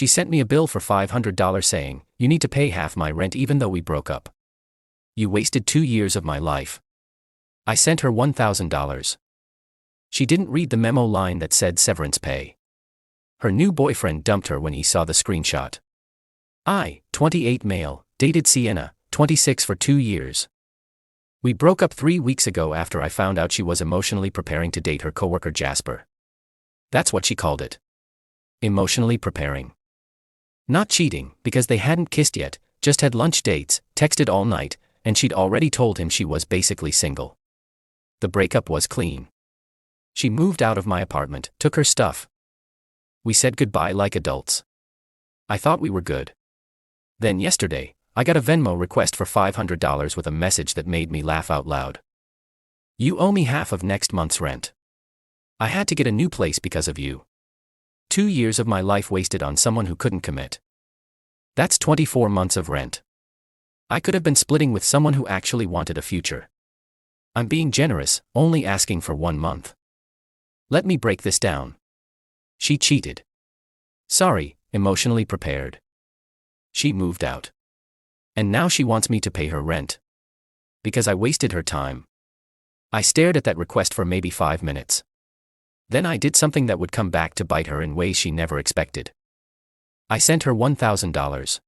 She sent me a bill for $500 saying, "You need to pay half my rent even though we broke up. You wasted 2 years of my life." I sent her $1,000. She didn't read the memo line that said severance pay. Her new boyfriend dumped her when he saw the screenshot. I, 28 male, dated Sienna, 26 for 2 years. We broke up 3 weeks ago after I found out she was emotionally preparing to date her coworker Jasper. That's what she called it. Emotionally preparing. Not cheating, because they hadn't kissed yet, just had lunch dates, texted all night, and she'd already told him she was basically single. The breakup was clean. She moved out of my apartment, took her stuff. We said goodbye like adults. I thought we were good. Then yesterday, I got a Venmo request for $500 with a message that made me laugh out loud. "You owe me half of next month's rent. I had to get a new place because of you. 2 years of my life wasted on someone who couldn't commit. That's 24 months of rent. I could have been splitting with someone who actually wanted a future. I'm being generous, only asking for 1 month. Let me break this down. She cheated. Sorry, emotionally prepared. She moved out. And now she wants me to pay her rent. Because I wasted her time. I stared at that request for maybe 5 minutes. Then I did something that would come back to bite her in ways she never expected. I sent her $1,000.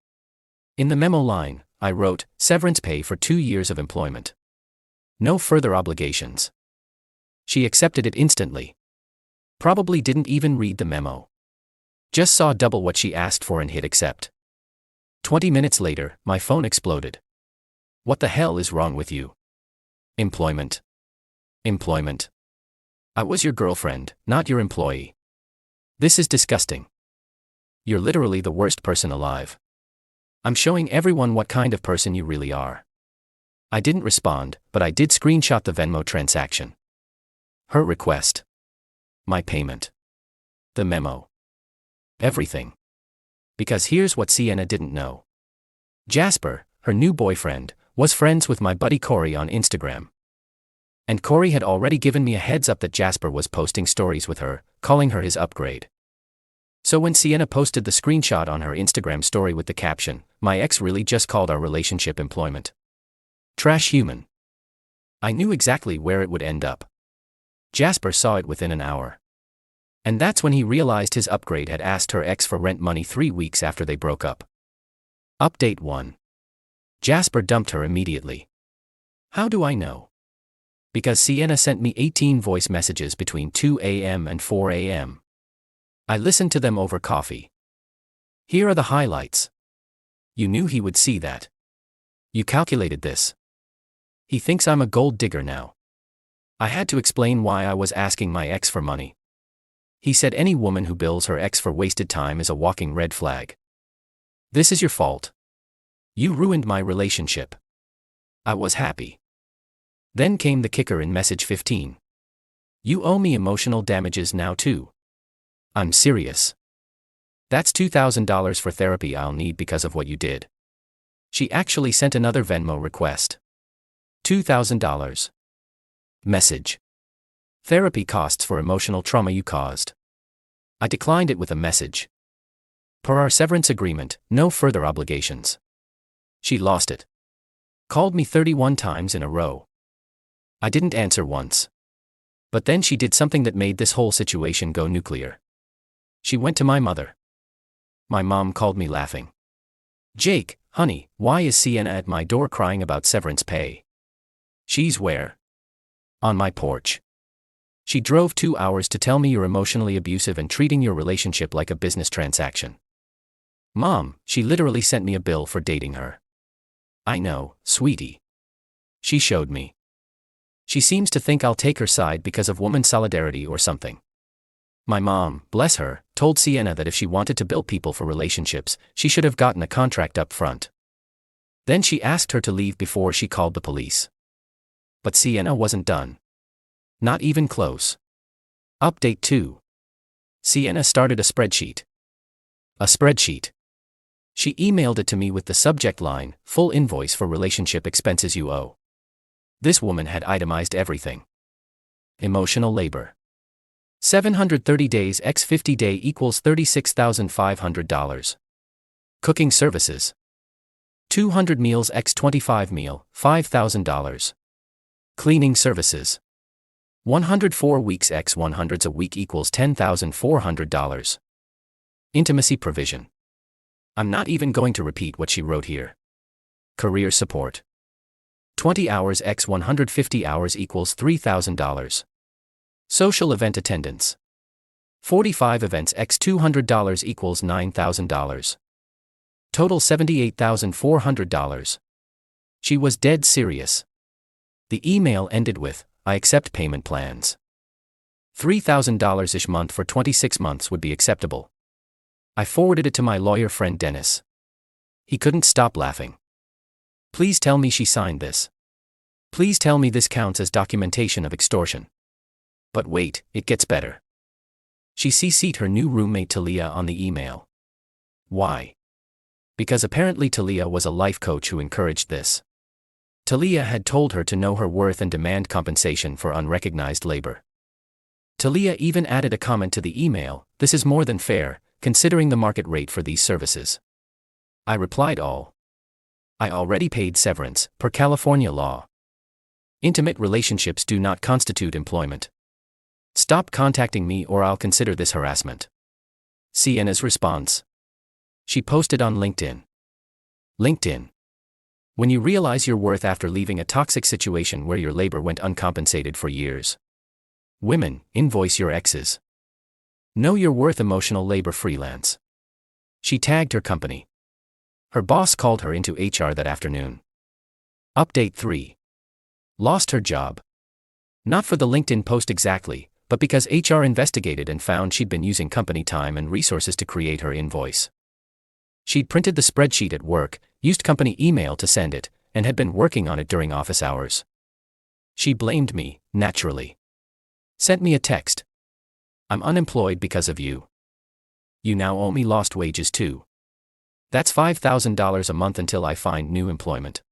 In the memo line, I wrote, "Severance pay for 2 years of employment. No further obligations." She accepted it instantly. Probably didn't even read the memo. Just saw double what she asked for and hit accept. 20 minutes later, my phone exploded. What the hell is wrong with you? Employment. Employment. I was your girlfriend, not your employee. This is disgusting. You're literally the worst person alive. I'm showing everyone what kind of person you really are. I didn't respond, but I did screenshot the Venmo transaction. Her request. My payment. The memo. Everything. Because here's what Sienna didn't know. Jasper, her new boyfriend, was friends with my buddy Corey on Instagram. And Corey had already given me a heads up that Jasper was posting stories with her, calling her his upgrade. So when Sienna posted the screenshot on her Instagram story with the caption, "My ex really just called our relationship employment. Trash human." I knew exactly where it would end up. Jasper saw it within an hour. And that's when he realized his upgrade had asked her ex for rent money 3 weeks after they broke up. Update 1. Jasper dumped her immediately. How do I know? Because Sienna sent me 18 voice messages between 2 a.m. and 4 a.m. I listened to them over coffee. Here are the highlights. You knew he would see that. You calculated this. He thinks I'm a gold digger now. I had to explain why I was asking my ex for money. He said any woman who bills her ex for wasted time is a walking red flag. This is your fault. You ruined my relationship. I was happy. Then came the kicker in message 15. You owe me emotional damages now too. I'm serious. That's $2,000 for therapy I'll need because of what you did. She actually sent another Venmo request. $2,000. Message. Therapy costs for emotional trauma you caused. I declined it with a message. Per our severance agreement, no further obligations. She lost it. Called me 31 times in a row. I didn't answer once. But then she did something that made this whole situation go nuclear. She went to my mother. My mom called me laughing. "Jake, honey, why is Sienna at my door crying about severance pay?" She's where? On my porch. She drove 2 hours to tell me you're emotionally abusive and treating your relationship like a business transaction. Mom, she literally sent me a bill for dating her. I know, sweetie. She showed me. She seems to think I'll take her side because of woman solidarity or something. My mom, bless her, told Sienna that if she wanted to bill people for relationships, she should have gotten a contract up front. Then she asked her to leave before she called the police. But Sienna wasn't done. Not even close. Update 2. Sienna started a spreadsheet. A spreadsheet. She emailed it to me with the subject line, "Full invoice for relationship expenses you owe." This woman had itemized everything. Emotional labor. 730 days x 50 day equals $36,500. Cooking services. 200 meals x 25 meal, $5,000. Cleaning services. 104 weeks x 100s a week equals $10,400. Intimacy provision. I'm not even going to repeat what she wrote here. Career support. 20 hours x 150 hours equals $3,000. Social event attendance. 45 events x $200 equals $9,000. Total $78,400. She was dead serious. The email ended with, "I accept payment plans. $3,000 each month for 26 months would be acceptable." I forwarded it to my lawyer friend Dennis. He couldn't stop laughing. "Please tell me she signed this. Please tell me this counts as documentation of extortion." But wait, it gets better. She CC'd her new roommate Talia on the email. Why? Because apparently Talia was a life coach who encouraged this. Talia had told her to know her worth and demand compensation for unrecognized labor. Talia even added a comment to the email, "This is more than fair, considering the market rate for these services." I replied I already paid severance, per California law. Intimate relationships do not constitute employment. Stop contacting me or I'll consider this harassment. Sienna's response. She posted on LinkedIn. LinkedIn. When you realize your worth after leaving a toxic situation where your labor went uncompensated for years. Women, invoice your exes. Know your worth emotional labor freelance. She tagged her company. Her boss called her into HR that afternoon. Update 3. Lost her job. Not for the LinkedIn post exactly, but because HR investigated and found she'd been using company time and resources to create her invoice. She'd printed the spreadsheet at work, used company email to send it, and had been working on it during office hours. She blamed me, naturally. Sent me a text. "I'm unemployed because of you. You now owe me lost wages too. That's $5,000 a month until I find new employment."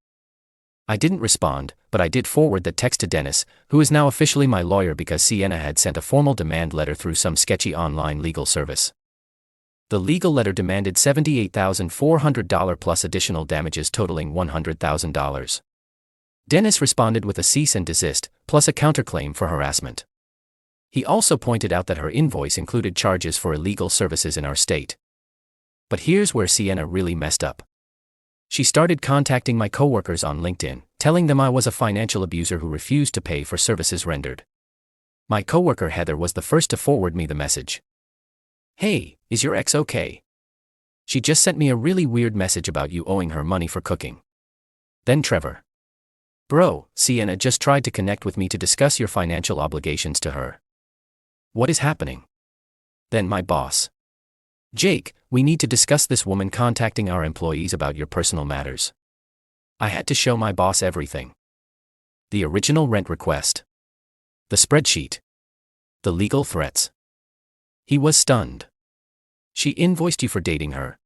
I didn't respond, but I did forward that text to Dennis, who is now officially my lawyer because Sienna had sent a formal demand letter through some sketchy online legal service. The legal letter demanded $78,400 plus additional damages totaling $100,000. Dennis responded with a cease and desist, plus a counterclaim for harassment. He also pointed out that her invoice included charges for illegal services in our state. But here's where Sienna really messed up. She started contacting my coworkers on LinkedIn, telling them I was a financial abuser who refused to pay for services rendered. My coworker Heather was the first to forward me the message. "Hey, is your ex okay? She just sent me a really weird message about you owing her money for cooking." Then Trevor. "Bro, Sienna just tried to connect with me to discuss your financial obligations to her. What is happening?" Then my boss. "Jake, we need to discuss this woman contacting our employees about your personal matters." I had to show my boss everything. The original rent request. The spreadsheet. The legal threats. He was stunned. "She invoiced you for dating her?"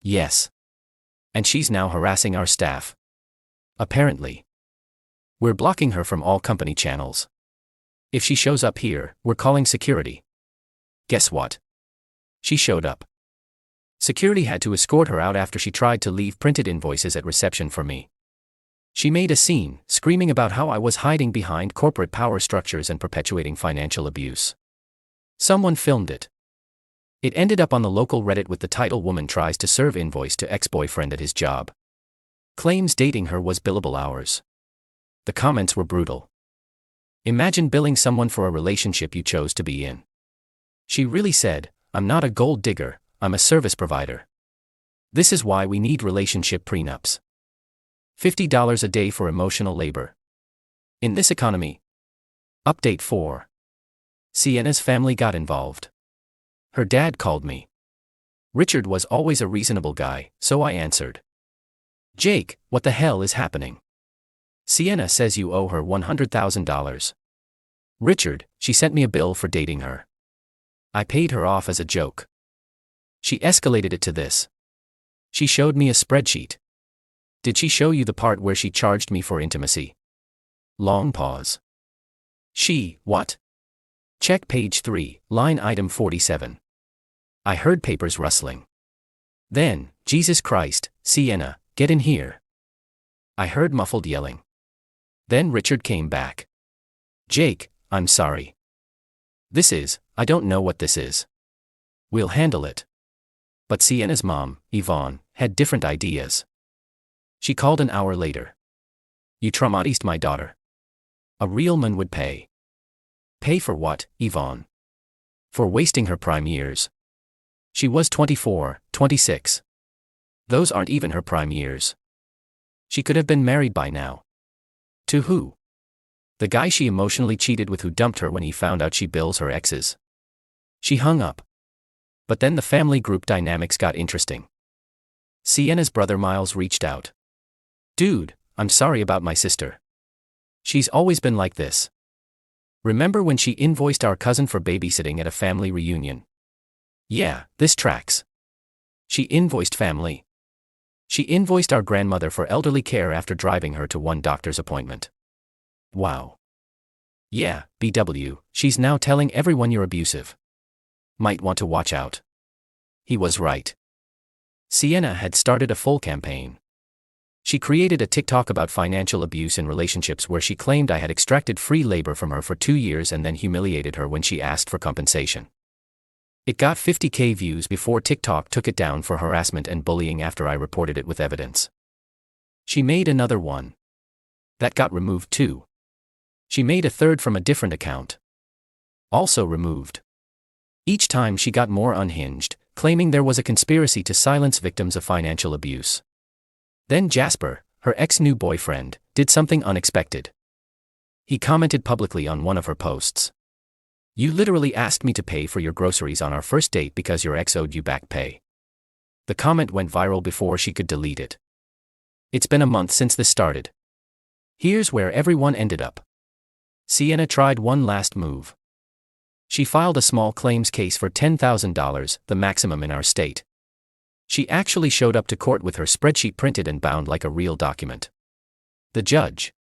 "Yes. And she's now harassing our staff. Apparently. We're blocking her from all company channels. If she shows up here, we're calling security." Guess what? She showed up. Security had to escort her out after she tried to leave printed invoices at reception for me. She made a scene, screaming about how I was hiding behind corporate power structures and perpetuating financial abuse. Someone filmed it. It ended up on the local Reddit with the title "Woman Tries to Serve Invoice to Ex-Boyfriend at His Job." Claims dating her was billable hours. The comments were brutal. Imagine billing someone for a relationship you chose to be in. She really said, "I'm not a gold digger, I'm a service provider. This is why we need relationship prenups. $50 a day for emotional labor. In this economy." Update 4. Sienna's family got involved. Her dad called me. Richard was always a reasonable guy, so I answered. "Jake, what the hell is happening? Sienna says you owe her $100,000. Richard, she sent me a bill for dating her. I paid her off as a joke. She escalated it to this. She showed me a spreadsheet. Did she show you the part where she charged me for intimacy?" Long pause. She, what? Check page 3, line item 47. I heard papers rustling. Then, Jesus Christ, Sienna, get in here. I heard muffled yelling. Then Richard came back. Jake, I'm sorry. I don't know what this is. We'll handle it. But Sienna's mom, Yvonne, had different ideas. She called an hour later. You traumatized my daughter. A real man would pay. Pay for what, Yvonne? For wasting her prime years. She was 24, 26. Those aren't even her prime years. She could have been married by now. To who? The guy she emotionally cheated with, who dumped her when he found out she bills her exes. She hung up. But then the family group dynamics got interesting. Sienna's brother Miles reached out. Dude, I'm sorry about my sister. She's always been like this. Remember when she invoiced our cousin for babysitting at a family reunion? Yeah, this tracks. She invoiced family. She invoiced our grandmother for elderly care after driving her to one doctor's appointment. Wow. Yeah, BW, she's now telling everyone you're abusive. Might want to watch out. He was right. Sienna had started a full campaign. She created a TikTok about financial abuse in relationships where she claimed I had extracted free labor from her for 2 years and then humiliated her when she asked for compensation. It got 50K views before TikTok took it down for harassment and bullying after I reported it with evidence. She made another one. That got removed too. She made a third from a different account. Also removed. Each time she got more unhinged, claiming there was a conspiracy to silence victims of financial abuse. Then Jasper, her ex-new boyfriend, did something unexpected. He commented publicly on one of her posts. You literally asked me to pay for your groceries on our first date because your ex owed you back pay. The comment went viral before she could delete it. It's been a month since this started. Here's where everyone ended up. Sienna tried one last move. She filed a small claims case for $10,000, the maximum in our state. She actually showed up to court with her spreadsheet printed and bound like a real document. The judge.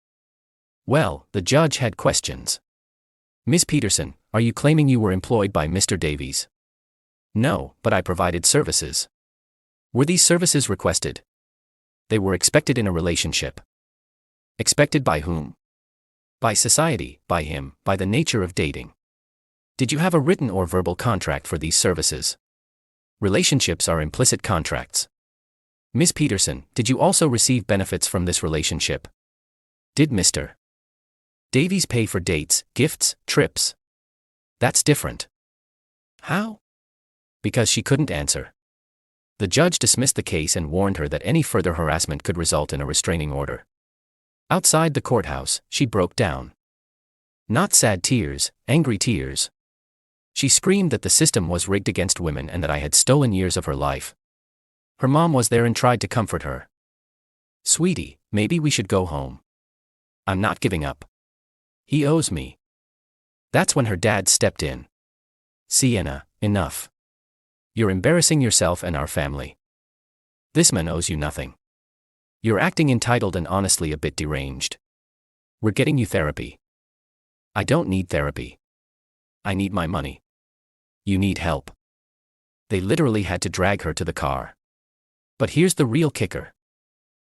Well, the judge had questions. Ms. Peterson, are you claiming you were employed by Mr. Davies? No, but I provided services. Were these services requested? They were expected in a relationship. Expected by whom? By society, by him, by the nature of dating. Did you have a written or verbal contract for these services? Relationships are implicit contracts. Ms. Peterson, did you also receive benefits from this relationship? Did Mr. Davies pay for dates, gifts, trips? That's different. How? Because she couldn't answer. The judge dismissed the case and warned her that any further harassment could result in a restraining order. Outside the courthouse, she broke down. Not sad tears, angry tears. She screamed that the system was rigged against women and that I had stolen years of her life. Her mom was there and tried to comfort her. Sweetie, maybe we should go home. I'm not giving up. He owes me. That's when her dad stepped in. Sienna, enough. You're embarrassing yourself and our family. This man owes you nothing. You're acting entitled and honestly a bit deranged. We're getting you therapy. I don't need therapy. I need my money. You need help. They literally had to drag her to the car. But here's the real kicker.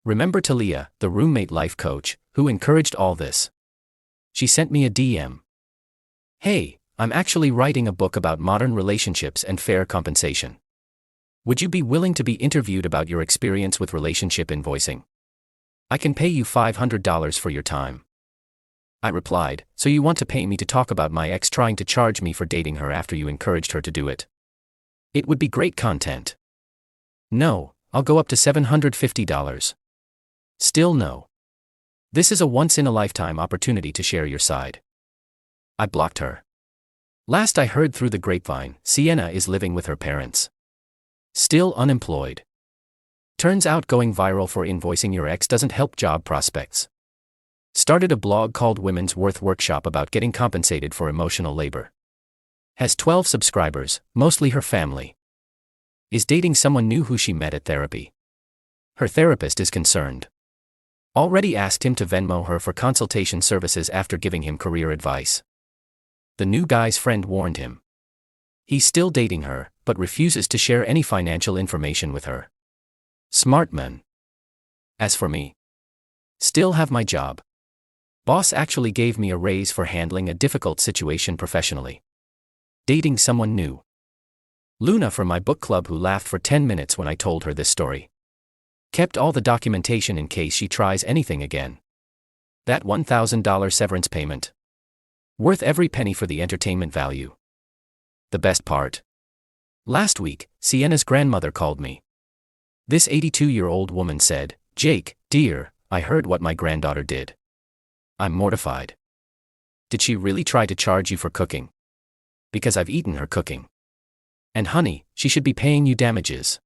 Remember Talia, the roommate life coach, who encouraged all this? She sent me a DM. Hey, I'm actually writing a book about modern relationships and fair compensation. Would you be willing to be interviewed about your experience with relationship invoicing? I can pay you $500 for your time. I replied, so you want to pay me to talk about my ex trying to charge me for dating her after you encouraged her to do it? It would be great content. No, I'll go up to $750. Still no. This is a once-in-a-lifetime opportunity to share your side. I blocked her. Last I heard through the grapevine, Sienna is living with her parents. Still unemployed. Turns out going viral for invoicing your ex doesn't help job prospects. Started a blog called Women's Worth Workshop about getting compensated for emotional labor. Has 12 subscribers, mostly her family. Is dating someone new who she met at therapy. Her therapist is concerned. Already asked him to Venmo her for consultation services after giving him career advice. The new guy's friend warned him. He's still dating her, but refuses to share any financial information with her. Smart man. As for me, still have my job. Boss actually gave me a raise for handling a difficult situation professionally. Dating someone new. Luna from my book club, who laughed for 10 minutes when I told her this story. Kept all the documentation in case she tries anything again. That $1,000 severance payment. Worth every penny for the entertainment value. The best part. Last week, Sienna's grandmother called me. This 82-year-old woman said, "Jake, dear, I heard what my granddaughter did. I'm mortified." Did she really try to charge you for cooking? Because I've eaten her cooking. And honey, she should be paying you damages.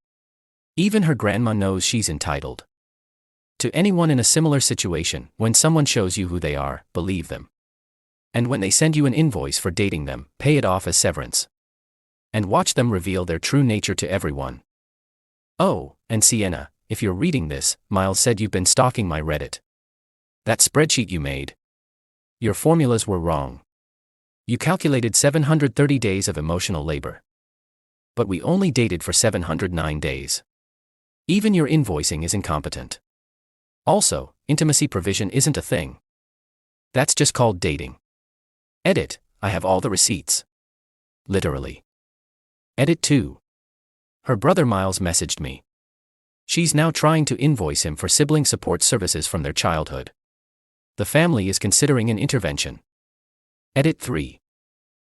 Even her grandma knows she's entitled. To anyone in a similar situation, when someone shows you who they are, believe them. And when they send you an invoice for dating them, pay it off as severance. And watch them reveal their true nature to everyone. Oh, and Sienna, if you're reading this, Miles said you've been stalking my Reddit. That spreadsheet you made. Your formulas were wrong. You calculated 730 days of emotional labor. But we only dated for 709 days. Even your invoicing is incompetent. Also, intimacy provision isn't a thing. That's just called dating. Edit, I have all the receipts. Literally. Edit 2. Her brother Miles messaged me. She's now trying to invoice him for sibling support services from their childhood. The family is considering an intervention. Edit 3.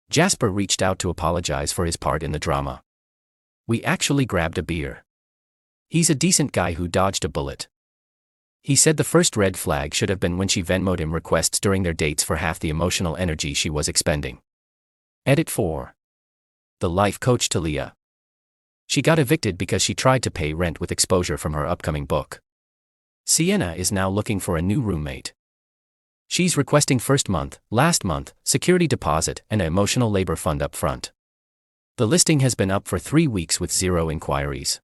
Jasper reached out to apologize for his part in the drama. We actually grabbed a beer. He's a decent guy who dodged a bullet. He said the first red flag should have been when she Venmo'd him requests during their dates for half the emotional energy she was expending. Edit 4. The life coach Talia. She got evicted because she tried to pay rent with exposure from her upcoming book. Sienna is now looking for a new roommate. She's requesting first month, last month, security deposit, and an emotional labor fund up front. The listing has been up for 3 weeks with 0 inquiries.